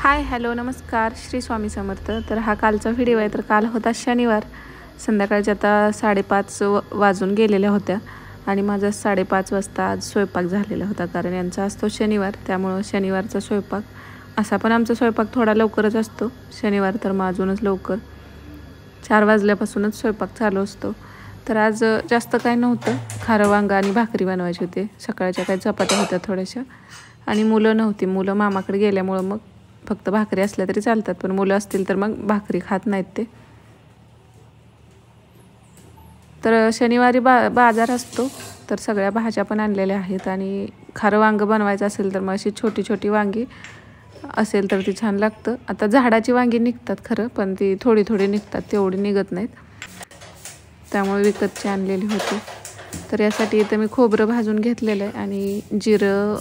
Hi hello नमस्कार श्री स्वामी समर्थ। तर हा कालचा व्हिडिओ आहे। तर काल होता शनिवार, संध्याकाळच्या आता 5:30 वाजून गेलेल्या होत्या आणि माझा 5:30 वाजता आज स्वयंपाक झालेला होता, कारण यांचा असतो शनिवार, त्यामुळे शनिवारचा स्वयंपाक असा पण आमचा स्वयंपाक थोडा लवकरच असतो शनिवार, तर मग अजूनच लवकर 4 वाजल्यापासूनच स्वयंपाक चालू असतो। तर आज जास्त काय नव्हतं, खारं वांग आणि भाकरी बनवायची होते। सकाळच्या काही चपात्या होत्या थोड्याशा आणि मुलं नव्हती, मुलं मामाकडे गेल्यामुळे मग फक्त भाकरी असल्या तरी चालतात, पण मुलं असतील तर मग भाकरी खात नाहीत ते। तर शनिवारी बाजार असतो, तर सगळ्या भाज्या पण आणलेल्या आहेत आणि खारं वांग बनवायचं असेल तर मग अशी छोटी छोटी वांगी असेल तर ती छान लागतं। आता झाडाची वांगी निघतात खरं, पण ती थोडी थोडी निघतात, तेवढी निघत नाहीत, त्यामुळे विकतची आणलेली होती। तर यासाठी इथं मी खोबरं भाजून घेतलेलं आहे आणि जिरं,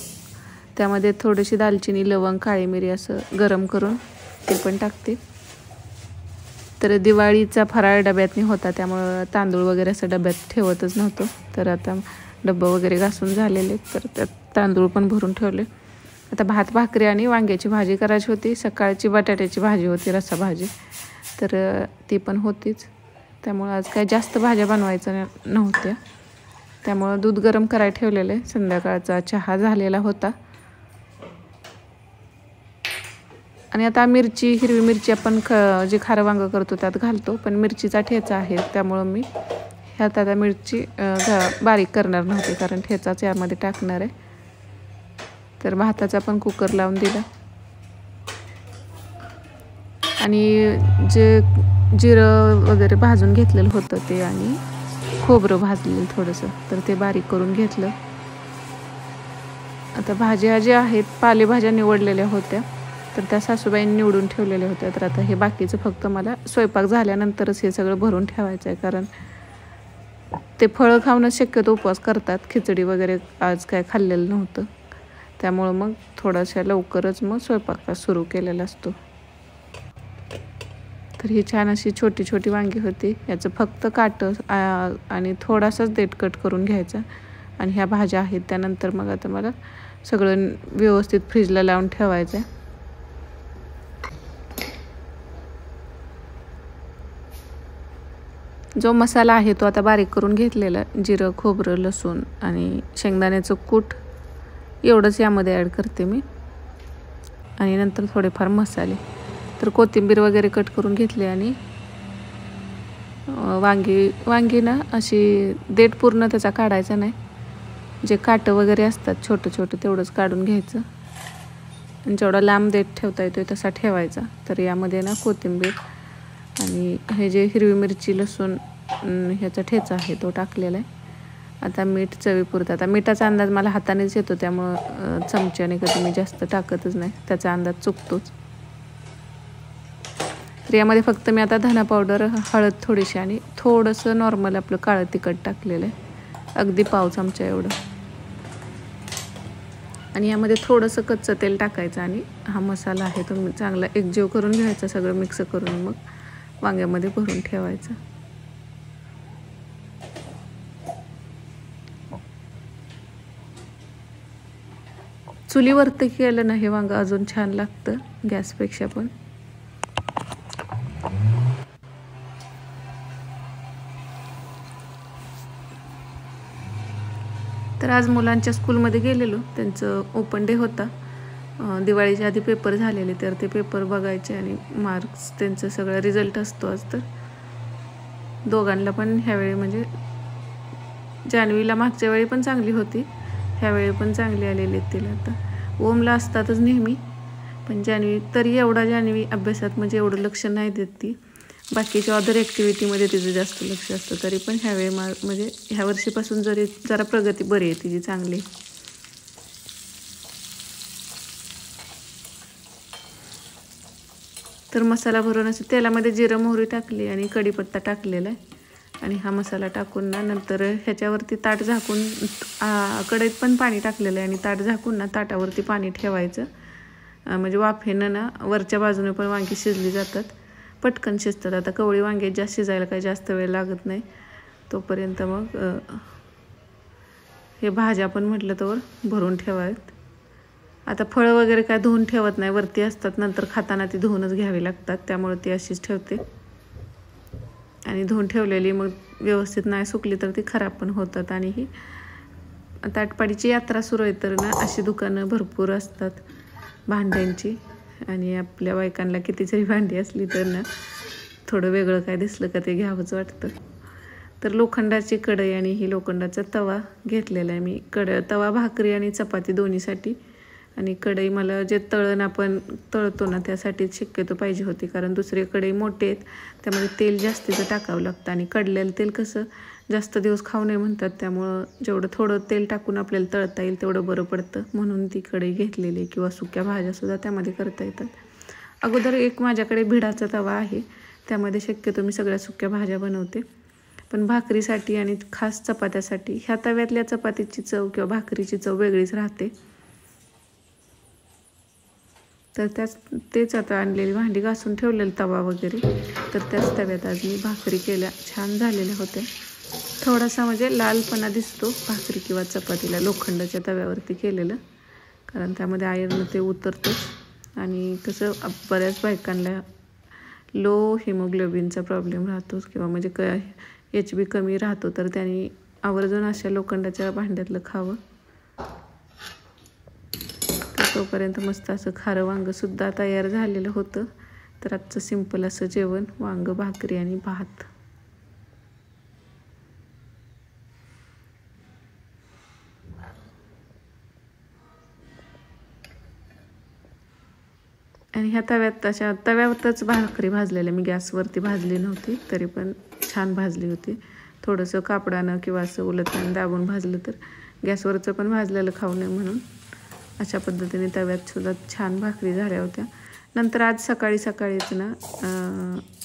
त्यामध्ये थोडीशी दालचिनी, लवंग, काळी मिरी असं गरम करून ते पण टाकते। तर दिवाळीचा फराळ डब्यातनी होता, त्यामुळे तांदूळ वगैरे असं डब्यात ठेवतच नव्हतं। तर आता डब्बा वगैरे घासून झालेले, तर त्यात तांदूळ पण भरून ठेवले। आता भात भाकरी आणि वांग्याची भाजी करायची होती। सकाळची बटाट्याची भाजी होती, रस्सा भाजी, तर ती पण होतीच, त्यामुळे आज काय जास्त भाज्या बनवायच्या नव्हत्या, त्यामुळे दूध गरम करायला ठेवलेलं आहे। संध्याकाळचा चहा झालेला होता आणि आता मिरची, हिरवी मिरची आपण जे खारं वांग करतो त्यात घालतो, पण मिरचीचा ठेचा आहे, त्यामुळं मी ह्यात आता मिरची बारीक करणार नव्हते, कारण ठेचाच यामध्ये टाकणार आहे। तर भाताचा पण कुकर लावून दिला आणि जे जिरं वगैरे भाजून घेतलेलं होतं ते आणि खोबरं भाजलेलं थोडंसं, तर ते बारीक करून घेतलं। आता भाज्या ज्या आहेत, पालेभाज्या निवडलेल्या होत्या, तर त्या सासूबाईंनी निवडून ठेवलेल्या होत्या। तर आता हे बाकीचं फक्त मला स्वयंपाक झाल्यानंतरच हे सगळं भरून ठेवायचं आहे, कारण ते फळं खाऊनच शक्यतो उपवास करतात। खिचडी वगैरे आज काय खाल्लेलं नव्हतं, त्यामुळं मग थोड्याशा लवकरच मग स्वयंपाक सुरू केलेला असतो। तर ही छान अशी छोटी छोटी वांगी होती, याचं फक्त काटं आणि थोडासाच देठ कट करून घ्यायचा आणि ह्या भाज्या आहेत। त्यानंतर मग आता मला सगळं व्यवस्थित फ्रीजला लावून ठेवायचं आहे। जो मसाला आहे तो आता बारीक करून घेतलेला, जिरं, खोबरं, लसूण आणि शेंगदाण्याचं कूट एवढंच यामध्ये ॲड करते मी, आणि नंतर थोडेफार मसाले। तर कोथिंबीर वगैरे कट करून घेतली आणि वांगी ना अशी देठ पूर्ण त्याचा काढायचा नाही, जे काटं वगैरे असतात छोटं छोटं तेवढंच काढून घ्यायचं आणि जेवढा लांब देठ ठेवता येतो तसा ठेवायचा। तर यामध्ये ना कोथिंबीर आणि हे जे हिरवी मिरची, लसूण ह्याचा ठेचा आहे तो टाकलेला आहे। आता मीठ चवीपुरतं, आता मिठाचा अंदाज मला हातानेच येतो, त्यामुळं चमच्याने कधी मी जास्त टाकतच नाही, त्याचा अंदाज चुकतोच। तर यामध्ये फक्त मी आता धना पावडर, हळद थोडीशी आणि थोडंसं नॉर्मल आपलं काळं तिखट टाकलेलं आहे, अगदी पाव चमचा एवढं, आणि यामध्ये थोडंसं कच्चं तेल टाकायचं आणि हा मसाला आहे तो चांगला एकजीव करून घ्यायचा, सगळं मिक्स करून मग वांग्यामध्ये भरून ठेवायचं। चुलीवरती केलं ना हे वांग अजून छान लागतं गॅसपेक्षा पण। तर आज मुलांच्या स्कूलमध्ये गेलेलो, त्यांचं ओपन डे होता, दिवाळीच्या आधी पेपर झालेले, तर ते पेपर बघायचे आणि मार्क्स त्यांचं सगळं रिझल्ट असतो आज। तर दोघांना पण ह्यावेळी म्हणजे जान्हवीला मागच्या वेळी पण चांगली होती, ह्यावेळी पण चांगली आलेली आहेत तिला। आता ओमला असतातच नेहमी, पण जान्हवी तरी जान्हवी अभ्यासात म्हणजे एवढं लक्ष नाही देत ती, बाकीच्या अदर ॲक्टिव्हिटीमध्ये तिचं जास्त लक्ष असतं, तरी पण ह्यावेळी म्हणजे ह्या वर्षीपासून जरा प्रगती बरी आहे तिची, चांगली। तर मसाला भरून असं तेलामध्ये जिरं मोहरी टाकली आणि कढीपत्ता टाकलेला आहे आणि हा मसाला टाकून ना नंतर ह्याच्यावरती ताट झाकून, कढईत पण पाणी टाकलेलं आहे आणि ताट झाकून ना ताटावरती पाणी ठेवायचं, म्हणजे वाफेनं ना वरच्या बाजूने पण वांगी शिजली जातात, पटकन शिजतात। आता कवळी वांगी जास्त शिजायला काही जास्त वेळ लागत नाही, तोपर्यंत मग हे भाज्या पण म्हटलं तर भरून ठेवायत। आता फळं वगैरे काय धुवून ठेवत नाही, वरती असतात, नंतर खाताना ती धुवूनच घ्यावी लागतात, त्यामुळे ती अशीच ठेवते. आणि धुवून ठेवलेली मग व्यवस्थित नाही सुकली तर ती खराब पण होतात. आणि ही आता आटपाडीची यात्रा सुरू आहे तर ना अशी दुकानं भरपूर असतात भांड्यांची. आणि आपल्या बायकांना किती जरी भांडी असली तर ना थोडं वेगळं काय दिसलं का ते घ्यावंच वाटतं. तर लोखंडाची कढई आणि ही लोखंडाचा तवा घेतलेला आहे मी. तवा भाकरी आणि चपाती दोन्हीसाठी. आणि कढई मला जे तळण आपण तळतो ना त्यासाठीच शक्यतो पाहिजे होती, कारण दुसरे कढई मोठे आहेत त्यामध्ये तेल जास्तीचं टाकावं लागतं. आणि कडलेलं तेल कसं जास्त दिवस खाऊ नये म्हणतात, त्यामुळं जेवढं थोडं तेल टाकून आपल्याला तळता येईल तेवढं बरं पडतं, म्हणून ती कढई घेतलेली. किंवा सुक्या भाज्यासुद्धा त्यामध्ये करता येतात. अगोदर एक माझ्याकडे भिडाचा तवा आहे, त्यामध्ये शक्यतो मी सगळ्या सुक्या भाज्या बनवते. पण भाकरीसाठी आणि खास चपात्यासाठी ह्या तव्यातल्या चपातीची चव किंवा भाकरीची चव वेगळीच राहते. तर तेच आता आणलेली भांडी घासून ठेवलेलं तवा वगैरे, तर त्याच तव्यात आज मी भाकरी केल्या. छान झालेल्या होत्या. थोडासा म्हणजे लालपणा दिसतो भाकरी किंवा चपातीला लोखंडाच्या तव्यावरती केलेलं, कारण त्यामध्ये आयर्न ते उतरतंच. आणि कसं बऱ्याच बायकांना लो हिमोग्लोबिनचा प्रॉब्लेम राहतोच, किंवा म्हणजे HB कमी राहतो, तर त्यांनी आवर्जून अशा लोखंडाच्या भांड्यातलं खावं. तोपर्यंत मस्त असं खारं वांगंसुद्धा तयार झालेलं होतं. तर आजचं सिंपल असं जेवण, वांग, भाकरी आणि भात. आणि ह्या तव्यावरच भाकरी भाजलेल्या, मी गॅसवरती भाजली नव्हती, तरी पण छान भाजली होती. थोडंसं कापडानं किंवा असं उलटून दाबून भाजलं तर गॅसवरचं पण भाजलेलं खाऊ नये म्हणून अशा पद्धतीने तव्यात सुद्धा छान भाकरी झाल्या होत्या. नंतर आज सकाळीच ना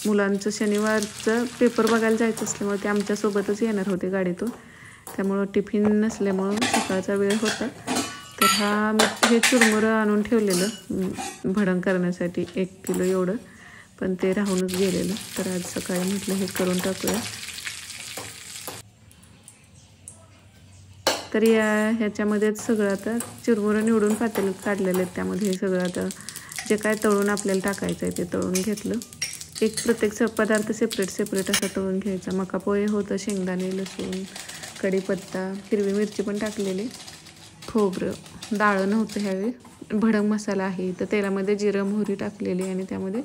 मुलांचं शनिवारचं पेपर बघायला जायचं असल्यामुळे ते आमच्यासोबतच येणार होते गाडीतून, त्यामुळं टिफिन नसल्यामुळं सकाळचा वेळ होता. तर हे चुरमुरं आणून ठेवलेलं भडंग करण्यासाठी 1 किलो एवढं, पण ते राहूनच गेलेलं. तर आज सकाळी म्हटलं हे करून टाकूया. तर ह्याच्यामध्येच सगळं आता चिरमुरं निवडून पातेल्यात काढलेलं आहेत, त्यामध्ये हे सगळं आता जे काय तळून आपल्याला टाकायचं आहे ते तळून घेतलं. प्रत्येक पदार्थ सेपरेट असा तळून घ्यायचा. मका पोहे होतं, शेंगदाणे, लसूण, कढीपत्ता, हिरवी मिरची पण टाकलेली, खोबरं, डाळ नव्हतं ह्यावेळी. भडंग मसाला आहे, तर तेलामध्ये जिरं मोहरी टाकलेली आणि त्यामध्ये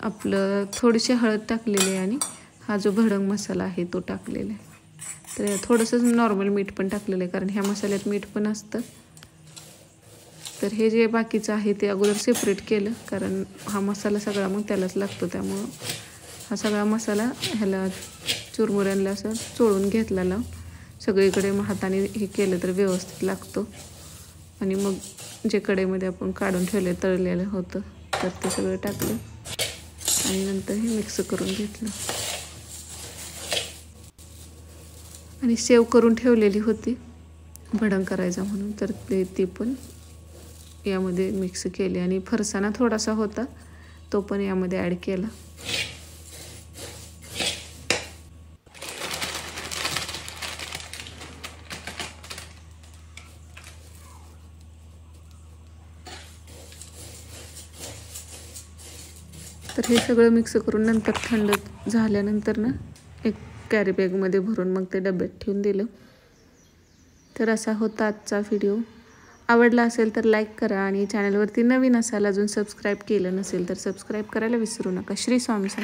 आपलं थोडीशी हळद टाकलेली आणि हा जो भडंग मसाला आहे तो टाकलेला आहे. तर थोडंसं नॉर्मल मीठ पण टाकलेलं आहे, कारण ह्या मसाल्यात मीठ पण असतं. तर हे जे बाकीचं आहे ते अगोदर सेपरेट केलं, कारण हा मसाला सगळा मग त्यालाच लागतो, त्यामुळं हा सगळा मसाला ह्याला चुरमुऱ्यांना असं चोळून घेतला लावून सगळीकडे हाताने हे केलं तर व्यवस्थित लागतो. आणि मग जे कढईमध्ये आपण काढून ठेवले तळलेलं होतं तर ते सगळं टाकलं आणि नंतर हे मिक्स करून घेतलं. आणि सेव करून ठेवलेली होती भडंग करायचा म्हणून, तर ती पण यामध्ये मिक्स केली. आणि फरसाणा थोडासा होता तो पण यामध्ये ॲड केला. तर हे सगळं मिक्स करून नंतर थंड झाल्यानंतर ना एक कॅरी बॅगमध्ये भरून मग ते डब्यात ठेवून दिलं. तर असा होता आजचा व्हिडिओ. आवडला असेल तर लाईक करा आणि चॅनलवरती नवीन असाल, अजून सबस्क्राईब केलं नसेल तर सबस्क्राईब करायला विसरू नका. श्री स्वामी समर्थ.